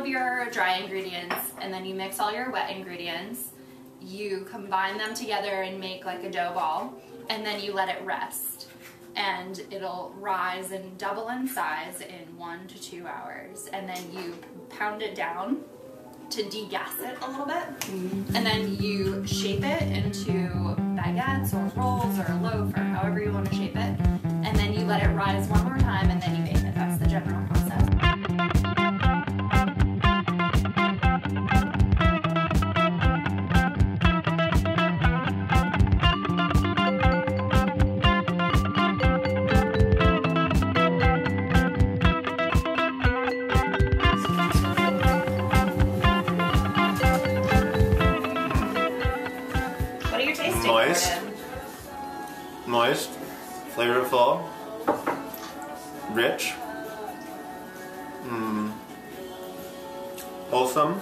of your dry ingredients and then you mix all your wet ingredients. You combine them together and make like a dough ball, and then you let it rest. And it'll rise and double in size in 1 to 2 hours. And then you pound it down to degas it a little bit. And then you shape it into baguettes or rolls or a loaf or however you want to shape it. And then you let it rise one more time and then you bake it. That's the general process. Moist, flavorful, rich, wholesome.